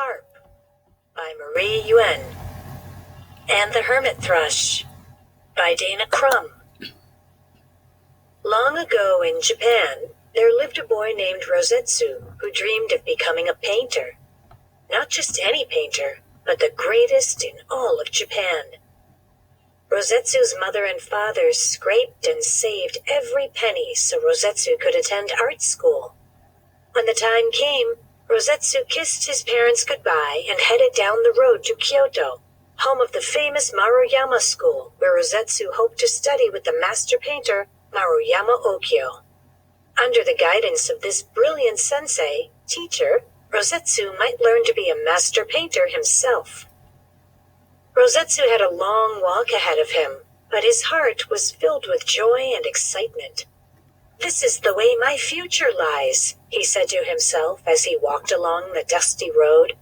Carp by Marie Yuen, and The Hermit Thrush by Dana Crum. Long ago in Japan, there lived a boy named Rosetsu who dreamed of becoming a painter. Not just any painter, but the greatest in all of Japan. Rosetsu's mother and father scraped and saved every penny so Rosetsu could attend art school. When the time came, Rosetsu kissed his parents goodbye and headed down the road to Kyoto, home of the famous Maruyama School, where Rosetsu hoped to study with the master painter Maruyama Okyo. Under the guidance of this brilliant teacher, Rosetsu might learn to be a master painter himself. Rosetsu had a long walk ahead of him, but his heart was filled with joy and excitement. "This is the way my future lies," he said to himself as he walked along the dusty road.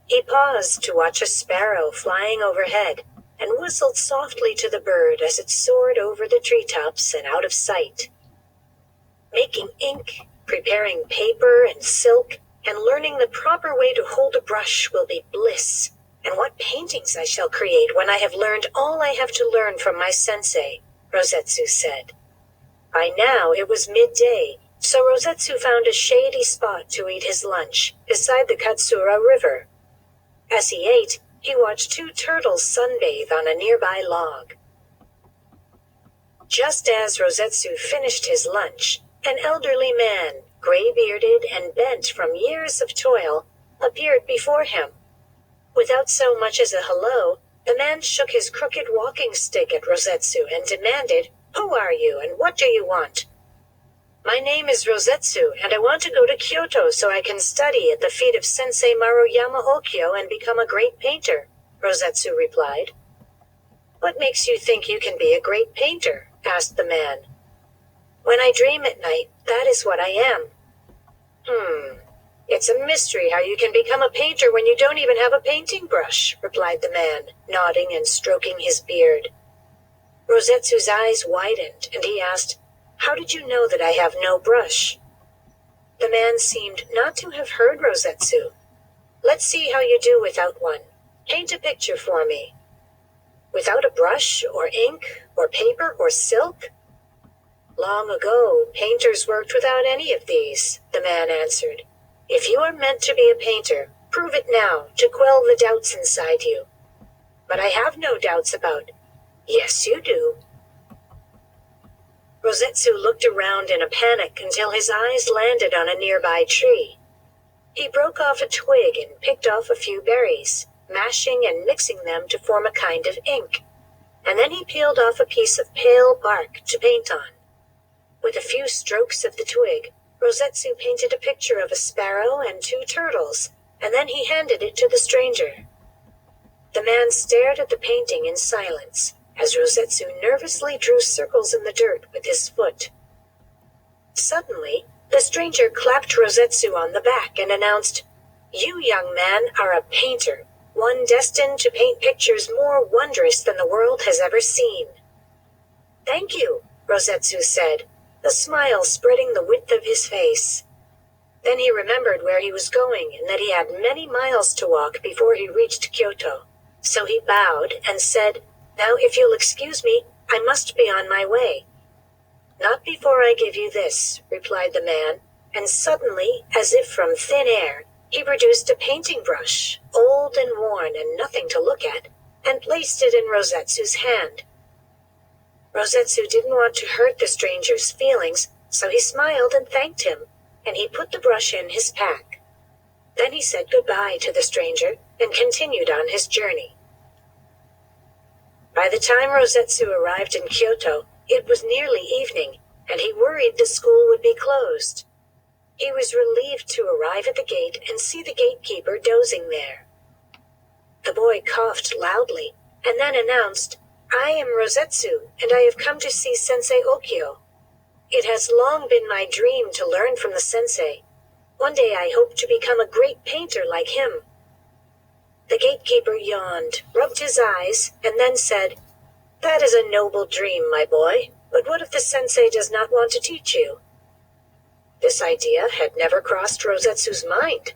He paused to watch a sparrow flying overhead, and whistled softly to the bird as it soared over the treetops and out of sight. Making ink, preparing paper and silk, and learning the proper way to hold a brush will be bliss. And what paintings I shall create when I have learned all I have to learn from my sensei, Rosetsu said. By now it was midday, so Rosetsu found a shady spot to eat his lunch, beside the Katsura River. As he ate, he watched two turtles sunbathe on a nearby log. Just as Rosetsu finished his lunch, an elderly man, gray-bearded and bent from years of toil, appeared before him. Without so much as a hello, the man shook his crooked walking stick at Rosetsu and demanded, "Who are you and what do you want?" "My name is Rosetsu and I want to go to Kyoto so I can study at the feet of Sensei Maruyama Okyo and become a great painter," Rosetsu replied. "What makes you think you can be a great painter?" asked the man. "When I dream at night, that is what I am." "It's a mystery how you can become a painter when you don't even have a painting brush," replied the man, nodding and stroking his beard. Rosetsu's eyes widened, and he asked, "How did you know that I have no brush?" The man seemed not to have heard Rosetsu. "Let's see how you do without one. Paint a picture for me." "Without a brush, or ink, or paper, or silk?" "Long ago, painters worked without any of these," the man answered. "If you are meant to be a painter, prove it now, to quell the doubts inside you." "But I have no doubts about—" "Yes, you do." Rosetsu looked around in a panic until his eyes landed on a nearby tree. He broke off a twig and picked off a few berries, mashing and mixing them to form a kind of ink. And then he peeled off a piece of pale bark to paint on. With a few strokes of the twig, Rosetsu painted a picture of a sparrow and two turtles, and then he handed it to the stranger. The man stared at the painting in silence, as Rosetsu nervously drew circles in the dirt with his foot. Suddenly, the stranger clapped Rosetsu on the back and announced, "You, young man, are a painter, one destined to paint pictures more wondrous than the world has ever seen." "Thank you," Rosetsu said, a smile spreading the width of his face. Then he remembered where he was going and that he had many miles to walk before he reached Kyoto. So he bowed and said, "Now if you'll excuse me, I must be on my way." "Not before I give you this," replied the man, and suddenly, as if from thin air, he produced a painting brush, old and worn and nothing to look at, and placed it in Rosetsu's hand. Rosetsu didn't want to hurt the stranger's feelings, so he smiled and thanked him, and he put the brush in his pack. Then he said goodbye to the stranger and continued on his journey. By the time Rosetsu arrived in Kyoto, it was nearly evening, and he worried the school would be closed. He was relieved to arrive at the gate and see the gatekeeper dozing there. The boy coughed loudly, and then announced, "I am Rosetsu, and I have come to see Sensei Okyo. It has long been my dream to learn from the sensei. One day I hope to become a great painter like him." The gatekeeper yawned, rubbed his eyes, and then said, "That is a noble dream, my boy, but what if the sensei does not want to teach you?" This idea had never crossed Rosetsu's mind.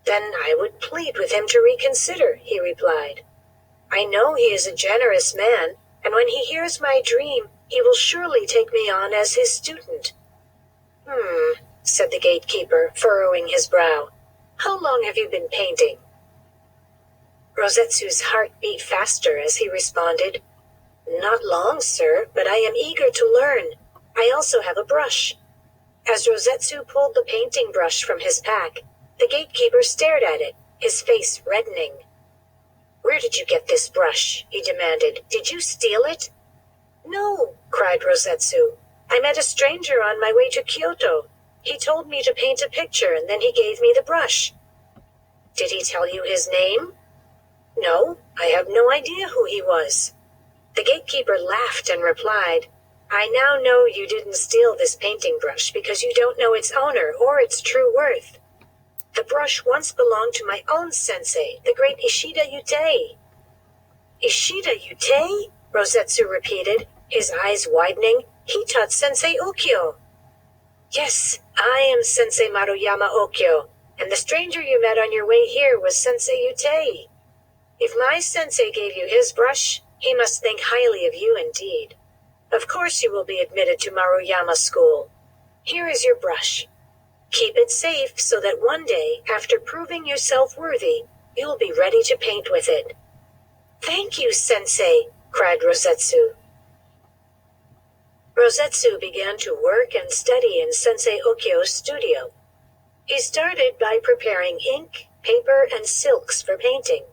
Then I would plead with him to reconsider, he replied. I know he is a generous man, and when he hears my dream, he will surely take me on as his student. Said the gatekeeper, furrowing his brow. How long have you been painting? Rosetsu's heart beat faster as he responded, Not long, sir, but I am eager to learn. I also have a brush. As Rosetsu pulled the painting brush from his pack, the gatekeeper stared at it, his face reddening. Where did you get this brush? He demanded. Did you steal it? No, cried Rosetsu. I met a stranger on my way to Kyoto. He told me to paint a picture and then he gave me the brush. Did he tell you his name? No, I have no idea who he was. The gatekeeper laughed and replied, I now know you didn't steal this painting brush because you don't know its owner or its true worth. The brush once belonged to my own sensei, the great Ishida Yutei. Ishida Yutei? Rosetsu repeated, his eyes widening. He taught Sensei Okyo. Yes, I am Sensei Maruyama Okyo, and the stranger you met on your way here was Sensei Yutei. If my sensei gave you his brush, he must think highly of you indeed. Of course you will be admitted to Maruyama School. Here is your brush. Keep it safe so that one day, after proving yourself worthy, you will be ready to paint with it. Thank you, Sensei, cried Rosetsu. Rosetsu began to work and study in Sensei Okyo's studio. He started by preparing ink, paper, and silks for painting,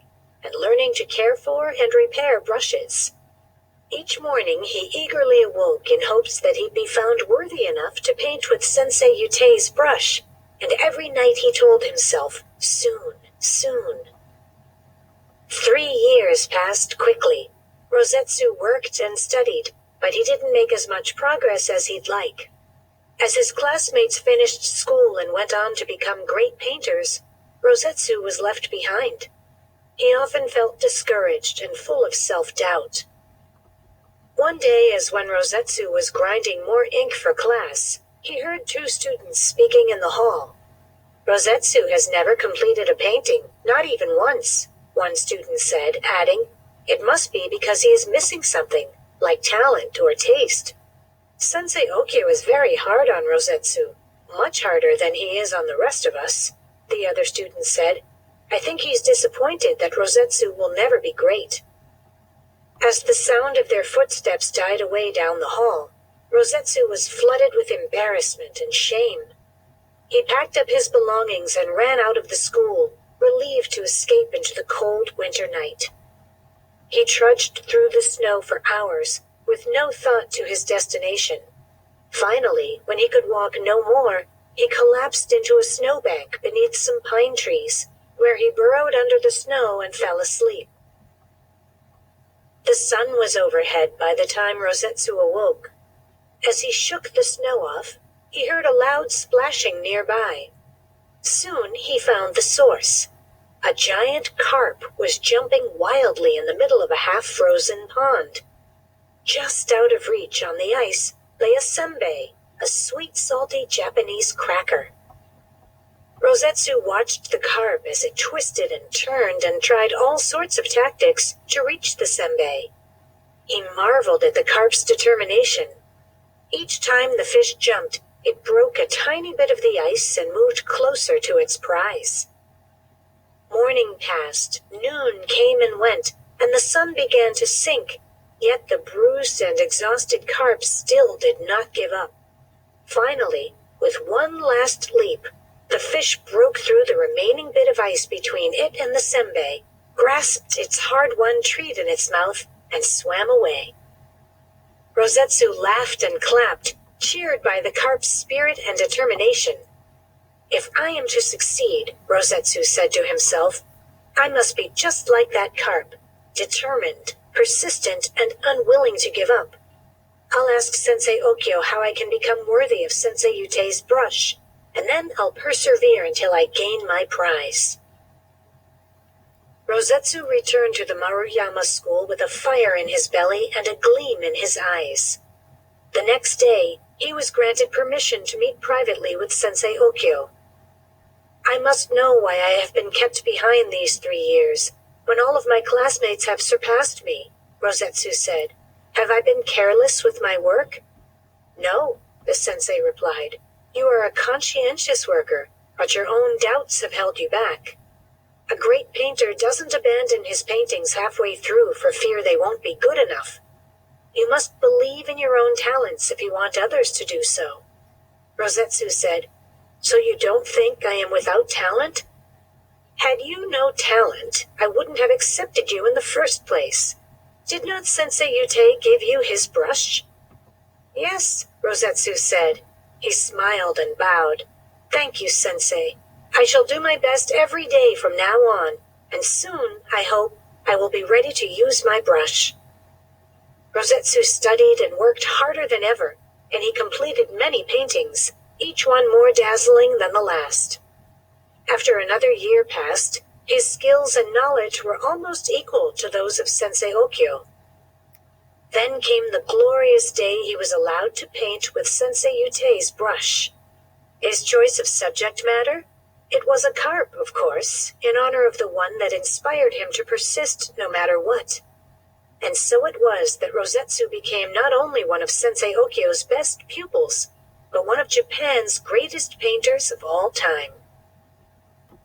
and learning to care for and repair brushes. Each morning he eagerly awoke in hopes that he'd be found worthy enough to paint with Sensei Yutei's brush, and every night he told himself, soon, soon. 3 years passed quickly. Rosetsu worked and studied, but he didn't make as much progress as he'd like. As his classmates finished school and went on to become great painters, Rosetsu was left behind. He often felt discouraged and full of self-doubt. One day, as when Rosetsu was grinding more ink for class, he heard 2 students speaking in the hall. Rosetsu has never completed a painting, not even once, one student said, adding, It must be because he is missing something, like talent or taste. Sensei Okyo is very hard on Rosetsu, much harder than he is on the rest of us, the other student said. I think he's disappointed that Rosetsu will never be great. As the sound of their footsteps died away down the hall, Rosetsu was flooded with embarrassment and shame. He packed up his belongings and ran out of the school, relieved to escape into the cold winter night. He trudged through the snow for hours, with no thought to his destination. Finally, when he could walk no more, he collapsed into a snowbank beneath some pine trees, where he burrowed under the snow and fell asleep. The sun was overhead by the time Rosetsu awoke. As he shook the snow off, he heard a loud splashing nearby. Soon he found the source. A giant carp was jumping wildly in the middle of a half-frozen pond. Just out of reach on the ice lay a senbei, a sweet, salty Japanese cracker. Rosetsu watched the carp as it twisted and turned and tried all sorts of tactics to reach the senbei. He marveled at the carp's determination. Each time the fish jumped, it broke a tiny bit of the ice and moved closer to its prize. Morning passed, noon came and went, and the sun began to sink, yet the bruised and exhausted carp still did not give up. Finally, with one last leap, the fish broke through the remaining bit of ice between it and the senbei, grasped its hard-won treat in its mouth, and swam away. Rosetsu laughed and clapped, cheered by the carp's spirit and determination. If I am to succeed, Rosetsu said to himself, I must be just like that carp, determined, persistent, and unwilling to give up. I'll ask Sensei Okyo how I can become worthy of Sensei Yutei's brush, and then I'll persevere until I gain my prize. Rosetsu returned to the Maruyama school with a fire in his belly and a gleam in his eyes. The next day, he was granted permission to meet privately with Sensei Okyo. I'm must know why I have been kept behind these 3 years, when all of my classmates have surpassed me, Rosetsu said. Have I been careless with my work? No, the sensei replied. You are a conscientious worker, but your own doubts have held you back. A great painter doesn't abandon his paintings halfway through for fear they won't be good enough. You must believe in your own talents if you want others to do so. Rosetsu said, So you don't think I am without talent? Had you no talent, I wouldn't have accepted you in the first place. Did not Sensei Yutei give you his brush? Yes, Rosetsu said. He smiled and bowed. Thank you, Sensei. I shall do my best every day from now on, and soon, I hope, I will be ready to use my brush. Rosetsu studied and worked harder than ever, and he completed many paintings, each one more dazzling than the last. After another year passed, his skills and knowledge were almost equal to those of Sensei Okyo. Then came the glorious day he was allowed to paint with Sensei Yutei's brush. His choice of subject matter? It was a carp, of course, in honor of the one that inspired him to persist no matter what. And so it was that Rosetsu became not only one of Sensei Okyo's best pupils, but one of Japan's greatest painters of all time.